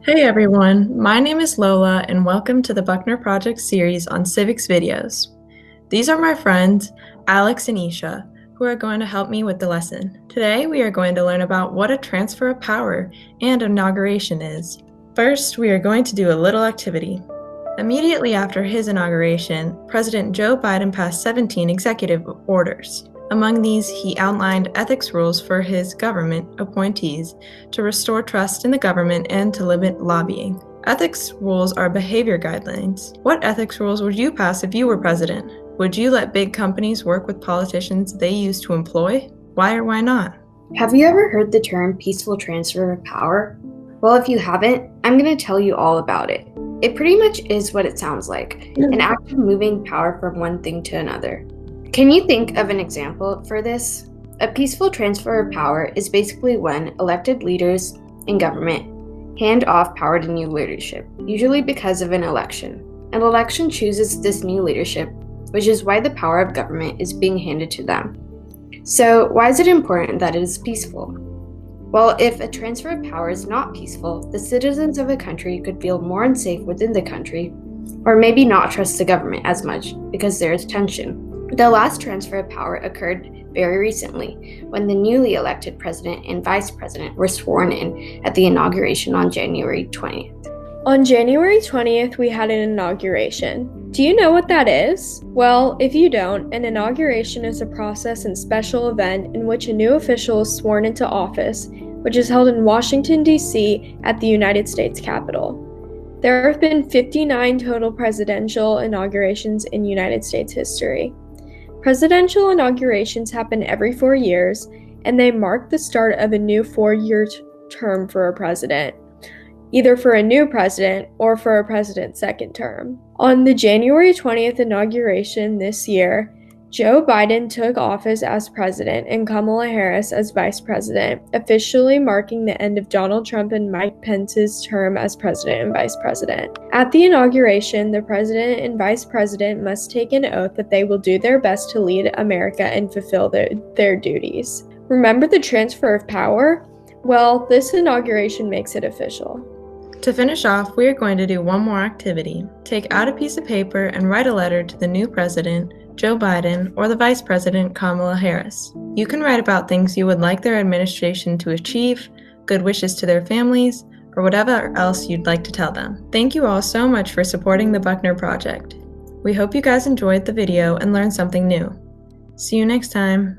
Hey everyone, my name is Lola and welcome to the Buckner Project series on Civics videos. These are my friends, Alex and Isha, who are going to help me with the lesson. Today we are going to learn about what a transfer of power and inauguration is. First, we are going to do a little activity. Immediately after his inauguration, President Joe Biden passed 17 executive orders. Among these, he outlined ethics rules for his government appointees to restore trust in the government and to limit lobbying. Ethics rules are behavior guidelines. What ethics rules would you pass if you were president? Would you let big companies work with politicians they used to employ? Why or why not? Have you ever heard the term peaceful transfer of power? Well, if you haven't, I'm going to tell you all about it. It pretty much is what it sounds like, an act of moving power from one thing to another. Can you think of an example for this? A peaceful transfer of power is basically when elected leaders in government hand off power to new leadership, usually because of an election. An election chooses this new leadership, which is why the power of government is being handed to them. So, why is it important that it is peaceful? Well, if a transfer of power is not peaceful, the citizens of a country could feel more unsafe within the country, or maybe not trust the government as much because there is tension. The last transfer of power occurred very recently, when the newly elected president and vice president were sworn in at the inauguration on January 20th. On January 20th, we had an inauguration. Do you know what that is? Well, if you don't, an inauguration is a process and special event in which a new official is sworn into office, which is held in Washington, D.C. at the United States Capitol. There have been 59 total presidential inaugurations in United States history. Presidential inaugurations happen every 4 years, and they mark the start of a new 4-year term for a president, either for a new president or for a president's second term. On the January 20th inauguration this year, Joe Biden took office as president and Kamala Harris as vice president, officially marking the end of Donald Trump and Mike Pence's term as president and vice president. At the inauguration, the president and vice president must take an oath that they will do their best to lead America and fulfill their duties. Remember the transfer of power? Well, this inauguration makes it official. To finish off, we are going to do one more activity. Take out a piece of paper and write a letter to the new president, Joe Biden, or the Vice President, Kamala Harris. You can write about things you would like their administration to achieve, good wishes to their families, or whatever else you'd like to tell them. Thank you all so much for supporting the Buckner Project. We hope you guys enjoyed the video and learned something new. See you next time.